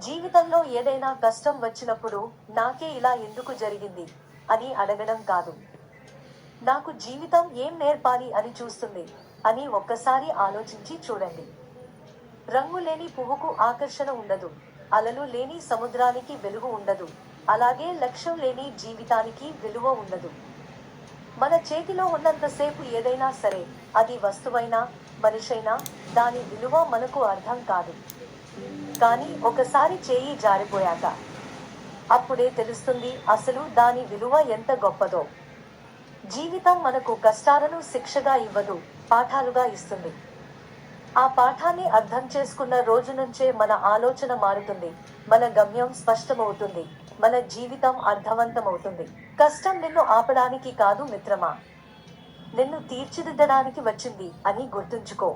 జీవితంలో ఏదైనా కష్టం వచ్చినప్పుడు నాకే ఇలా ఎందుకు జరిగింది అని అడగడం కాదు. నాకు జీవితం ఏం నేర్పాలి అని చూస్తుంది అని ఒక్కసారి ఆలోచించి చూడండి. రంగు లేని పువ్వుకు ఆకర్షణ ఉండదు. అలలు లేని సముద్రానికి వెలుగు ఉండదు. అలాగే లక్ష్యం లేని జీవితానికి విలువ ఉండదు. మన చేతిలో ఉన్నంతసేపు ఏదైనా సరే, అది వస్తువైనా, మనిషైనా, దాని విలువ మనకు అర్థం కాదు. కానీ ఒకసారి చేయి జారిపోయాక అప్పుడే తెలుస్తుంది అసలు దాని విలువ ఎంత గొప్పదో. జీవితం మనకు కష్టాలను శిక్షగా ఇవ్వదు, పాఠాలుగా ఇస్తుంది. ఆ పాఠాన్ని అర్థం చేసుకున్న రోజు నుంచే మన ఆలోచన మారుతుంది, మన గమ్యం స్పష్టమవుతుంది, మన జీవితం అర్థవంతమవుతుంది. కష్టం నిన్ను ఆపడానికి కాదు మిత్రమా, నిన్ను తీర్చిదిద్దడానికి వచ్చింది అని గుర్తుంచుకో.